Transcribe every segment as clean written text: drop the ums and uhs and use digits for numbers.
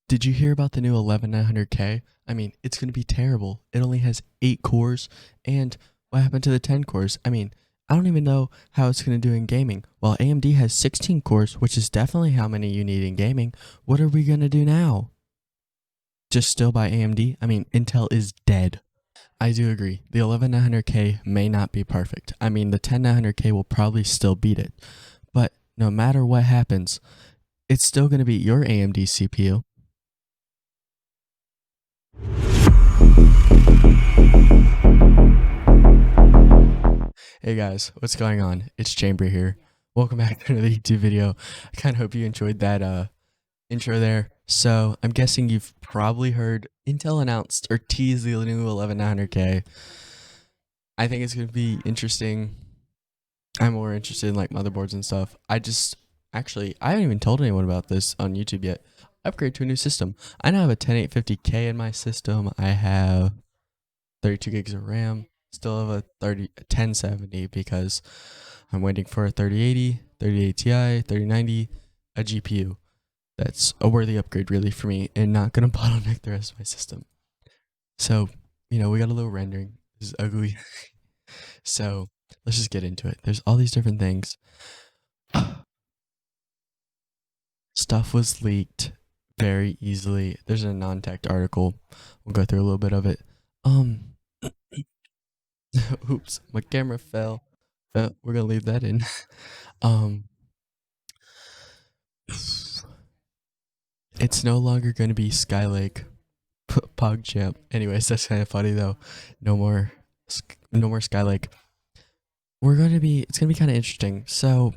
Did you hear about the new 11900K? I mean, it's going to be terrible. It only has 8 cores. And what happened to the 10 cores? I mean, I don't even know how it's going to do in gaming. While AMD has 16 cores, which is definitely how many you need in gaming, what are we going to do now? Just still buy AMD? I mean, Intel is dead. I do agree. The 11900K may not be perfect. I mean, the 10900K will probably still beat it. But no matter what happens, it's still going to beat your AMD CPU. Hey guys, what's going on? It's Chamber here. Welcome back to another YouTube video. I kind of hope you enjoyed that intro there. So I'm guessing you've probably heard Intel announced or teased the new 11900K. I think it's going to be interesting. I'm more interested in like motherboards and stuff. I haven't even told anyone about this on YouTube yet. Upgrade to a new system. I now have a 10850K in my system. I have 32 gigs of RAM. Still have a 1070 because I'm waiting for a 3080, 3080 Ti, 3090, a GPU. That's a worthy upgrade really for me and not gonna bottleneck the rest of my system. So, we got a little rendering. This is ugly. So let's just get into it. There's all these different things. Stuff was leaked very easily. There's a non-tech article. We'll go through a little bit of it. Oops, my camera fell. We're gonna leave that in. It's no longer gonna be Skylake, PogChamp. Anyways, that's kind of funny though. No more Skylake. It's gonna be kind of interesting. So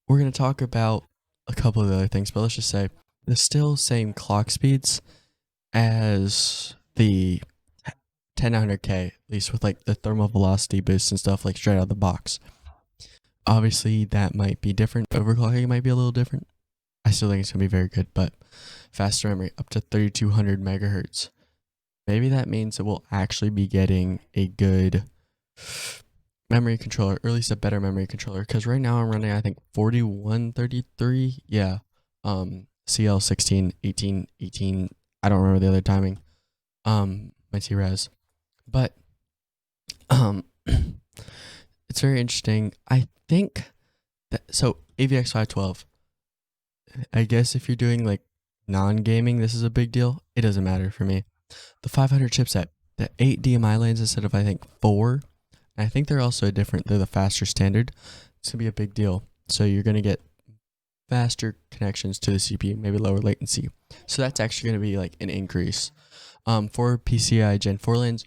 we're gonna talk about a couple of other things, but let's just say the still same clock speeds as the 10900K, at least with like the thermal velocity boost and stuff like straight out of the box. Obviously, that might be different. Overclocking might be a little different. I still think it's gonna be very good, but faster memory up to 3200 megahertz. Maybe that means that we'll actually be getting a good memory controller, or at least a better memory controller. Because right now I'm running, I think 4133. Yeah, CL16, 18, 18. I don't remember the other timing. My T-Res, but it's very interesting. I think that AVX 512. I guess if you're doing like non-gaming, this is a big deal. It doesn't matter for me. The 500 chipset, the 8 DMI lanes instead of I think 4. And I think they're also different. They're the faster standard. It's gonna be a big deal. So you're gonna get faster connections to the CPU, maybe lower latency. So that's actually gonna be like an increase. For PCI Gen 4 lanes.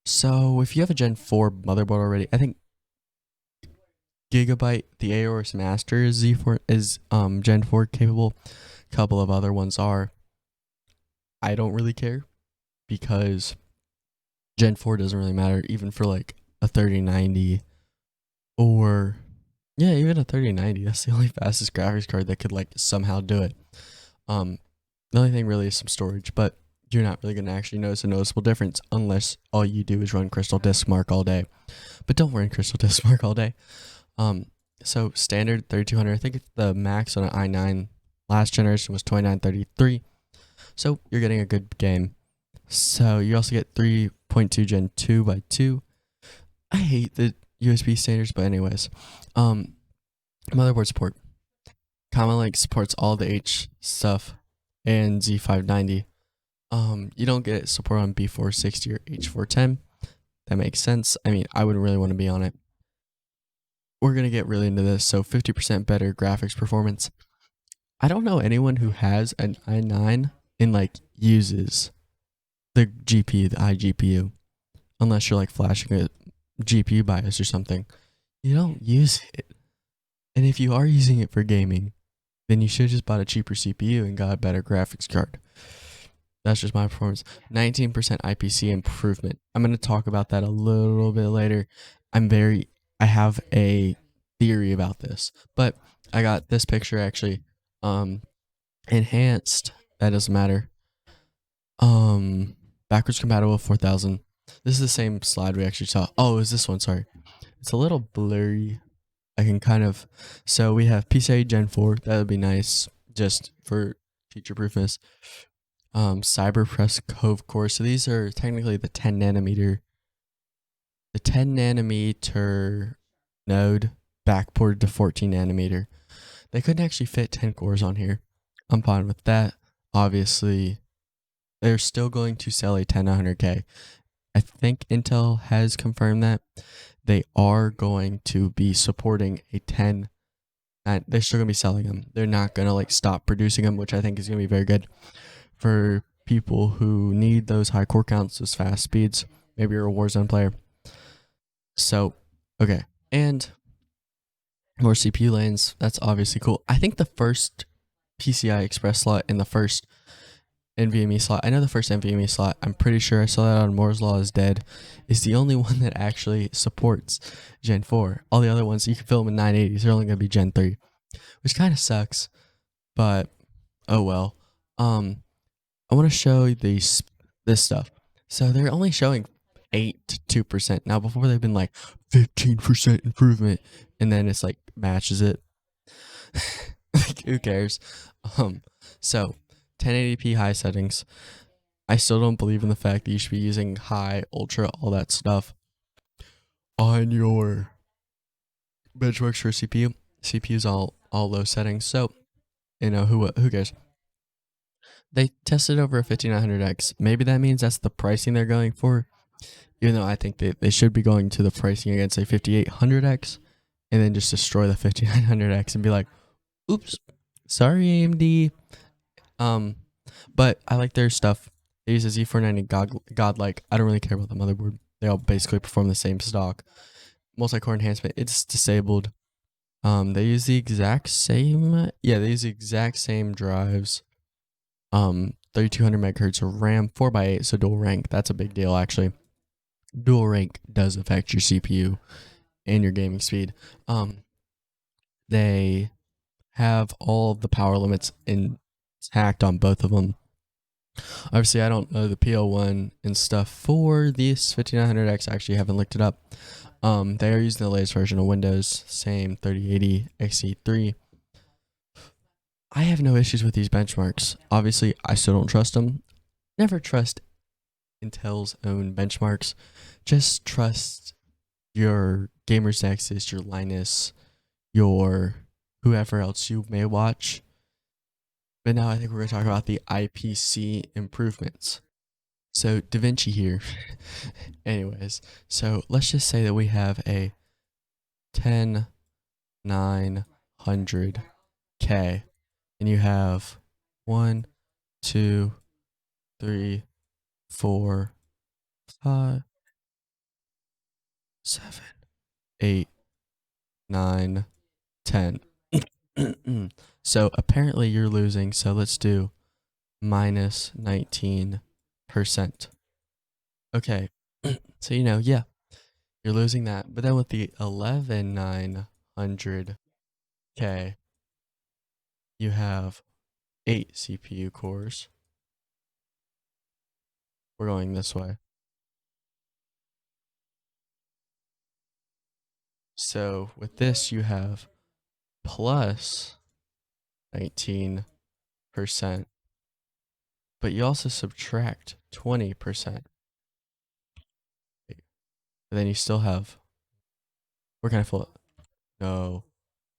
So if you have a Gen 4 motherboard already, I think Gigabyte, the Aorus Master is Gen 4 capable. A couple of other ones are. I don't really care because Gen 4 doesn't really matter even for like a 3090 or even a 3090. That's the only fastest graphics card that could like somehow do it. The only thing really is some storage, but you're not really going to actually notice a noticeable difference unless all you do is run Crystal Disk Mark all day. But don't run Crystal Disk Mark all day. So standard 3200, I think the max on an i9 last generation was 2933. So you're getting a good game. So you also get 3.2 Gen 2 by 2. I hate the USB standards, but anyways. Motherboard support. Common Link supports all the H stuff and Z590. You don't get support on B460 or H410. That makes sense. I mean, I wouldn't really want to be on it. We're going to get really into this. So 50% better graphics performance. I don't know anyone who has an i9 and like uses the GPU, the iGPU, unless you're like flashing a GPU BIOS or something. You don't use it. And if you are using it for gaming, then you should have just bought a cheaper CPU and got a better graphics card. That's just my performance. 19% IPC improvement. I'm going to talk about that a little bit later. I have a theory about this, but I got this picture actually. Enhanced. That doesn't matter. Backwards compatible 4000. This is the same slide we actually saw. Oh, is this one? Sorry. It's a little blurry. I can so we have PCIe Gen 4. That would be nice just for future-proofness. Cyberpress Cove core. So these are technically the 10 nanometer node backported to 14 nanometer. They couldn't actually fit 10 cores on here. I'm fine with that. Obviously, they're still going to sell a 10100K. I think Intel has confirmed that they are going to be supporting a 10. They're still going to be selling them. They're not going to like stop producing them, which I think is going to be very good for people who need those high core counts, those fast speeds. Maybe you're a Warzone player. So, okay. And more CPU lanes. That's obviously cool. I think the first PCI Express slot and the first NVMe slot, I know the first NVMe slot, I'm pretty sure I saw that on Moore's Law is Dead, is the only one that actually supports Gen 4. All the other ones, you can fill them in 980s. They're only going to be Gen 3, which kind of sucks, but oh well. I want to show you this stuff. So they're only showing 8 to 2%. Now before they've been like 15% improvement, and then it's like matches it. Like, who cares? So 1080p high settings. I still don't believe in the fact that you should be using high, ultra, all that stuff on your benchmarks for CPU. CPU's all low settings. So, you know, who cares? They tested over a 5900X. Maybe that means that's the pricing they're going for. Even though I think they should be going to the pricing against a 5800X and then just destroy the 5900X and be like, oops, sorry AMD. But I like their stuff. They use a Z490 Godlike. I don't really care about the motherboard. They all basically perform the same stock. Multi-core enhancement, it's disabled. They use the exact same, they use the exact same drives. 3200 megahertz of RAM, 4x8, so dual rank. That's a big deal, actually. Dual rank does affect your CPU and your gaming speed. They have all the power limits intact on both of them. Obviously, I don't know the PL1 and stuff for this 5900X. I actually haven't looked it up. They are using the latest version of Windows, same 3080 XE3. I have no issues with these benchmarks. Obviously, I still don't trust them. Never trust Intel's own benchmarks. Just trust your Gamers Nexus, your Linus, your whoever else you may watch. But now I think we're going to talk about the IPC improvements. So DaVinci here. Anyways, so let's just say that we have a 10900K. And you have 1, 2, 3, 4, 5, 7, 8, 9, 10. So apparently you're losing. So let's do minus 19%. Okay. So, you know, yeah, you're losing that. But then with the 11900K, you have 8 CPU cores. We're going this way. So with this, you have plus 19%, but you also subtract 20%. And then you still have, we're going to flip. No,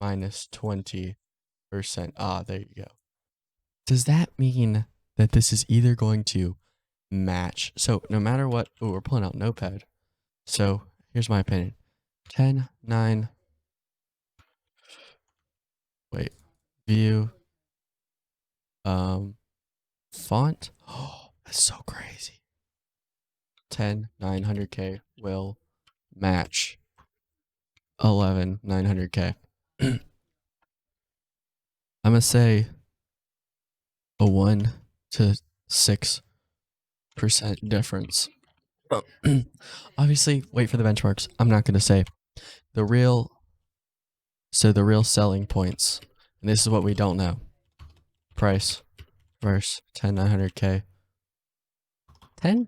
minus 20%. Ah, there you go. Does that mean that this is either going to match? So no matter what, oh, we're pulling out Notepad. So here's my opinion. 10, 9, wait, view, font. Oh, that's so crazy. 10, 900K will match 11, 900K. I'm going to say a 1 to 6% difference. Obviously, wait for the benchmarks. I'm not going to say the real selling points. And this is what we don't know. Price versus 10, 900K. 10,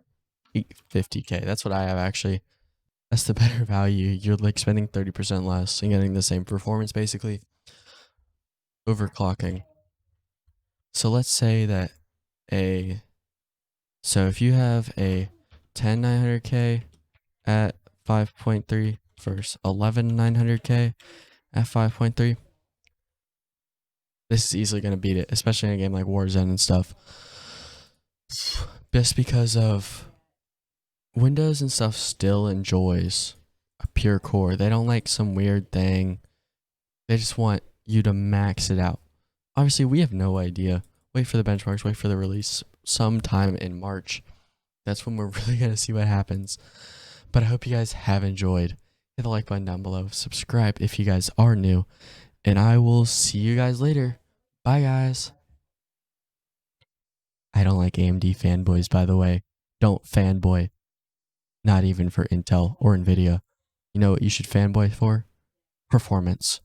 50K. That's what I have, actually. That's the better value. You're like spending 30% less and getting the same performance, basically. Overclocking. So let's say that so if you have a 10900K at 5.3 versus 11900K at 5.3, this is easily going to beat it, especially in a game like Warzone and stuff. Just because of Windows and stuff still enjoys a pure core. They don't like some weird thing. They just want you to max it out. Obviously, we have no idea. Wait for the benchmarks, wait for the release sometime in March. That's when we're really going to see what happens. But I hope you guys have enjoyed. Hit the like button down below. Subscribe if you guys are new. And I will see you guys later. Bye, guys. I don't like AMD fanboys, by the way. Don't fanboy. Not even for Intel or NVIDIA. You know what you should fanboy for? Performance.